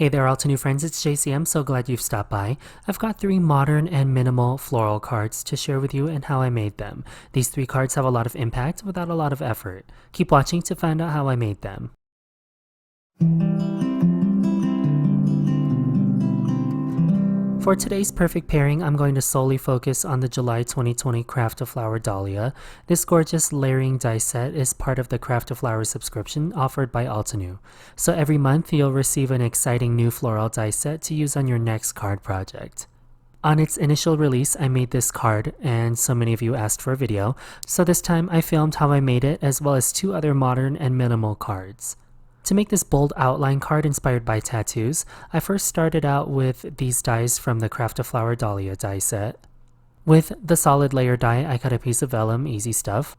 Hey there, Altenew friends, it's Jaycee. I'm so glad you've stopped by. I've got 3 modern and minimal floral cards to share with you and how I made them. These 3 cards have a lot of impact without a lot of effort. Keep watching to find out how I made them. For today's perfect pairing, I'm going to solely focus on the July 2020 Craft-a-Flower Dahlia. This gorgeous layering die set is part of the Craft-a-Flower subscription offered by Altenew. So every month you'll receive an exciting new floral die set to use on your next card project. On its initial release, I made this card, and so many of you asked for a video, so this time I filmed how I made it as well as 2 other modern and minimal cards. To make this bold outline card inspired by tattoos, I first started out with these dies from the Craft-a-Flower Dahlia die set. With the solid layer die, I cut a piece of vellum, easy stuff.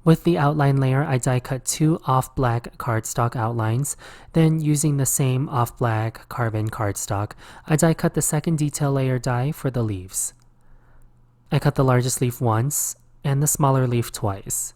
With the outline layer, I die cut 2 off-black cardstock outlines. Then, using the same off-black carbon cardstock, I die cut the second detail layer die for the leaves. I cut the largest leaf once, and the smaller leaf twice.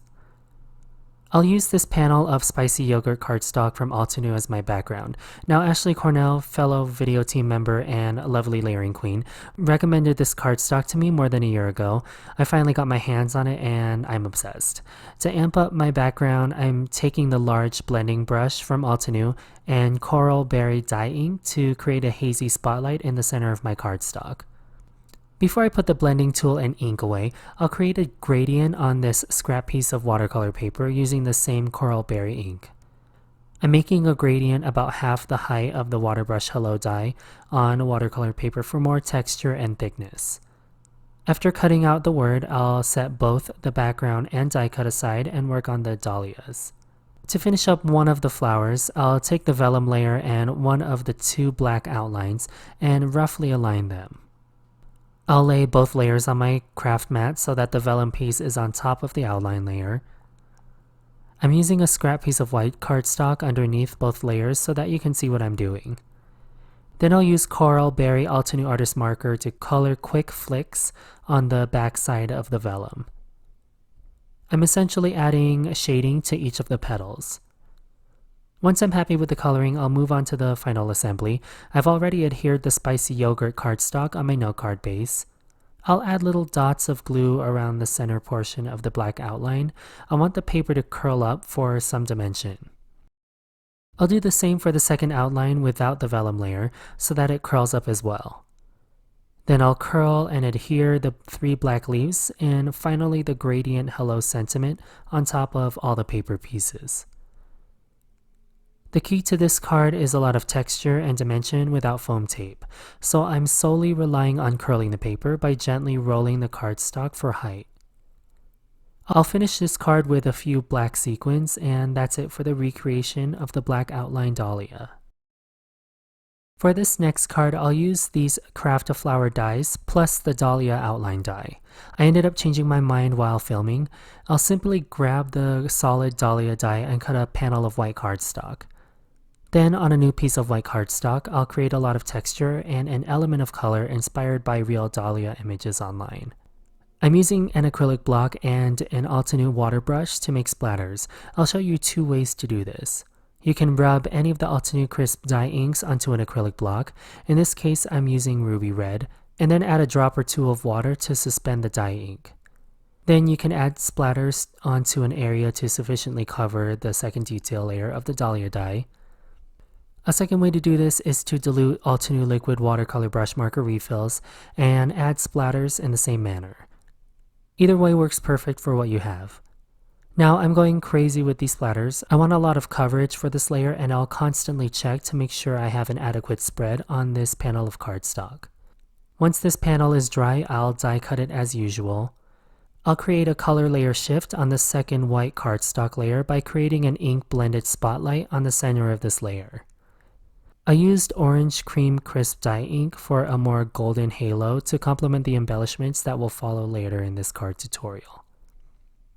I'll use this panel of spicy yogurt cardstock from Altenew as my background. Now, Ashley Cornell, fellow video team member and lovely layering queen, recommended this cardstock to me more than a year ago. I finally got my hands on it and I'm obsessed. To amp up my background, I'm taking the large blending brush from Altenew and coral berry dye ink to create a hazy spotlight in the center of my cardstock. Before I put the blending tool and ink away, I'll create a gradient on this scrap piece of watercolor paper using the same coral berry ink. I'm making a gradient about half the height of the Waterbrush Hello Die on watercolor paper for more texture and thickness. After cutting out the word, I'll set both the background and die cut aside and work on the dahlias. To finish up one of the flowers, I'll take the vellum layer and one of the 2 black outlines and roughly align them. I'll lay both layers on my craft mat so that the vellum piece is on top of the outline layer. I'm using a scrap piece of white cardstock underneath both layers so that you can see what I'm doing. Then I'll use Coral Berry Altenew Artist Marker to color quick flicks on the back side of the vellum. I'm essentially adding shading to each of the petals. Once I'm happy with the coloring, I'll move on to the final assembly. I've already adhered the spicy yogurt cardstock on my note card base. I'll add little dots of glue around the center portion of the black outline. I want the paper to curl up for some dimension. I'll do the same for the second outline without the vellum layer so that it curls up as well. Then I'll curl and adhere the 3 black leaves and finally the gradient hello sentiment on top of all the paper pieces. The key to this card is a lot of texture and dimension without foam tape, so I'm solely relying on curling the paper by gently rolling the cardstock for height. I'll finish this card with a few black sequins, and that's it for the recreation of the black outline dahlia. For this next card, I'll use these Craft-a-Flower dies plus the Dahlia outline die. I ended up changing my mind while filming. I'll simply grab the solid Dahlia die and cut a panel of white cardstock. Then on a new piece of white cardstock, I'll create a lot of texture and an element of color inspired by real Dahlia images online. I'm using an acrylic block and an Altenew water brush to make splatters. I'll show you 2 ways to do this. You can rub any of the Altenew crisp dye inks onto an acrylic block. In this case, I'm using ruby red, and then add a drop or 2 of water to suspend the dye ink. Then you can add splatters onto an area to sufficiently cover the second detail layer of the Dahlia die. A second way to do this is to dilute Altenew liquid watercolor brush marker refills and add splatters in the same manner. Either way works perfect for what you have. Now I'm going crazy with these splatters. I want a lot of coverage for this layer and I'll constantly check to make sure I have an adequate spread on this panel of cardstock. Once this panel is dry, I'll die cut it as usual. I'll create a color layer shift on the second white cardstock layer by creating an ink blended spotlight on the center of this layer. I used orange cream crisp dye ink for a more golden halo to complement the embellishments that will follow later in this card tutorial.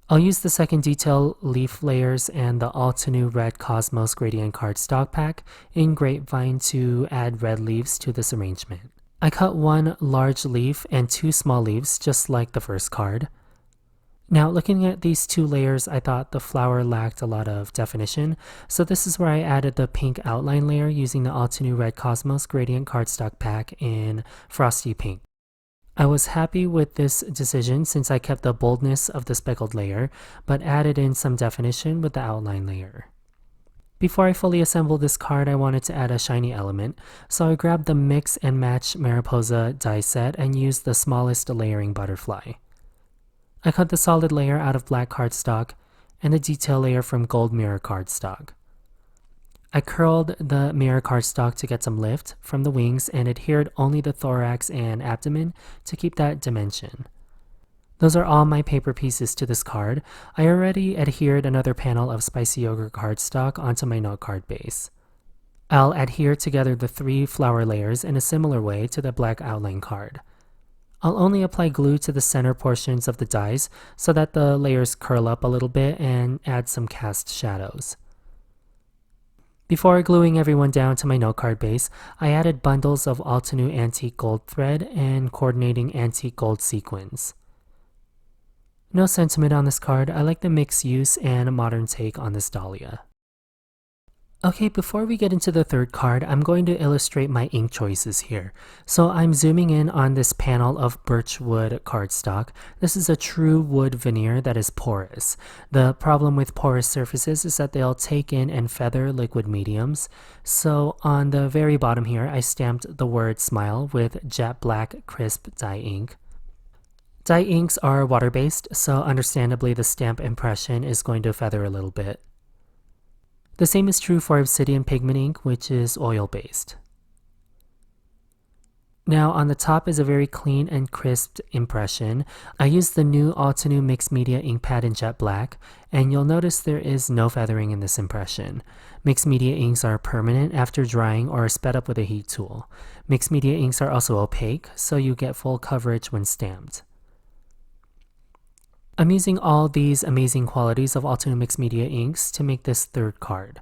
I'll use the second detail leaf layers and the Altenew Red Cosmos Gradient cardstock pack in Grapevine to add red leaves to this arrangement. I cut 1 large leaf and 2 small leaves just like the first card. Now, looking at these two layers, I thought the flower lacked a lot of definition, so this is where I added the pink outline layer using the Altenew Red Cosmos Gradient Cardstock Pack in Frosty Pink. I was happy with this decision since I kept the boldness of the speckled layer, but added in some definition with the outline layer. Before I fully assembled this card, I wanted to add a shiny element, so I grabbed the Mix and Match Mariposa Die Set and used the smallest layering butterfly. I cut the solid layer out of black cardstock and the detail layer from gold mirror cardstock. I curled the mirror cardstock to get some lift from the wings and adhered only the thorax and abdomen to keep that dimension. Those are all my paper pieces to this card. I already adhered another panel of spicy yogurt cardstock onto my note card base. I'll adhere together the 3 flower layers in a similar way to the black outline card. I'll only apply glue to the center portions of the dies so that the layers curl up a little bit and add some cast shadows. Before gluing everyone down to my note card base, I added bundles of Altenew antique gold thread and coordinating antique gold sequins. No sentiment on this card. I like the mixed use and a modern take on this dahlia. Okay, before we get into the third card, I'm going to illustrate my ink choices here. So I'm zooming in on this panel of birchwood cardstock. This is a true wood veneer that is porous. The problem with porous surfaces is that they'll take in and feather liquid mediums. So on the very bottom here, I stamped the word smile with jet black crisp dye ink. Dye inks are water-based, so understandably the stamp impression is going to feather a little bit. The same is true for Obsidian Pigment ink, which is oil-based. Now on the top is a very clean and crisp impression. I used the new Altenew Mixed Media ink pad in jet black, and you'll notice there is no feathering in this impression. Mixed media inks are permanent after drying or sped up with a heat tool. Mixed media inks are also opaque, so you get full coverage when stamped. I'm using all these amazing qualities of Altenew Mixed Media inks to make this third card.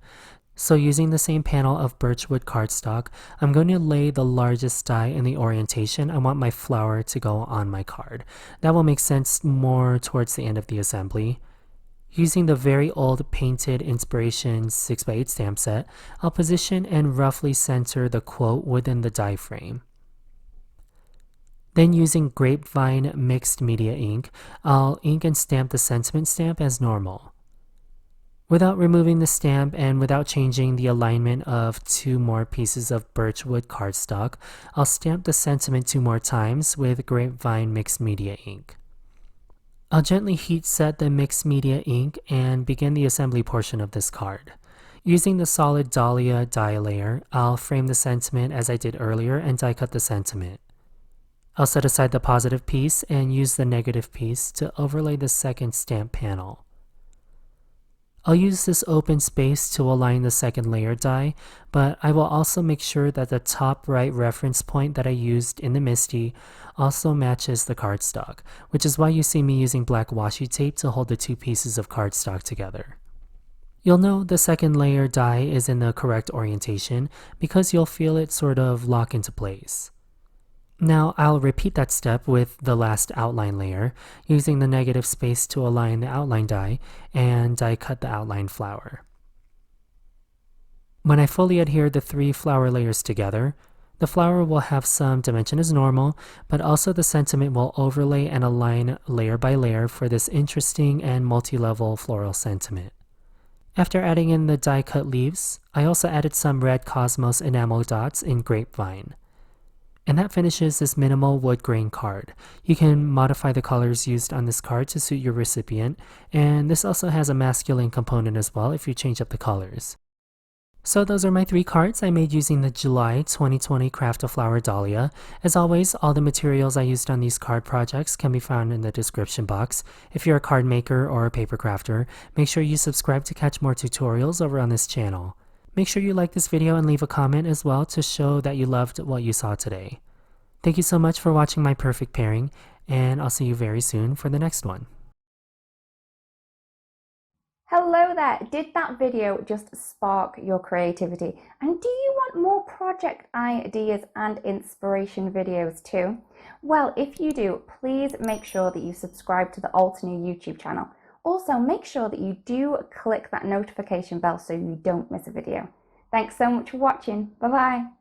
So using the same panel of birchwood cardstock, I'm going to lay the largest die in the orientation I want my flower to go on my card. That will make sense more towards the end of the assembly. Using the very old Painted Inspiration 6x8 stamp set, I'll position and roughly center the quote within the die frame. Then using Grapevine Mixed Media ink, I'll ink and stamp the sentiment stamp as normal. Without removing the stamp and without changing the alignment of 2 more pieces of birchwood cardstock, I'll stamp the sentiment 2 more times with Grapevine Mixed Media ink. I'll gently heat set the mixed media ink and begin the assembly portion of this card. Using the solid Dahlia die layer, I'll frame the sentiment as I did earlier and die cut the sentiment. I'll set aside the positive piece and use the negative piece to overlay the second stamp panel. I'll use this open space to align the second layer die, but I will also make sure that the top right reference point that I used in the MISTI also matches the cardstock, which is why you see me using black washi tape to hold the 2 pieces of cardstock together. You'll know the second layer die is in the correct orientation because you'll feel it sort of lock into place. Now I'll repeat that step with the last outline layer, using the negative space to align the outline die and die cut the outline flower. When I fully adhere the 3 flower layers together, the flower will have some dimension as normal, but also the sentiment will overlay and align layer by layer for this interesting and multi-level floral sentiment. After adding in the die cut leaves, I also added some red Cosmos enamel dots in Grapevine. And that finishes this minimal wood grain card. You can modify the colors used on this card to suit your recipient, and this also has a masculine component as well if you change up the colors. So those are my 3 cards I made using the July 2020 Craft-a-Flower Dahlia. As always, all the materials I used on these card projects can be found in the description box. If you're a card maker or a paper crafter, make sure you subscribe to catch more tutorials over on this channel. Make sure you like this video and leave a comment as well to show that you loved what you saw today. Thank you so much for watching my perfect pairing, and I'll see you very soon for the next one. Hello there! there, did that video just spark your creativity? And do you want more project ideas and inspiration videos too? Well, if you do, please make sure that you subscribe to the Altenew YouTube channel. Also, make sure that you do click that notification bell so you don't miss a video. Thanks so much for watching. Bye bye.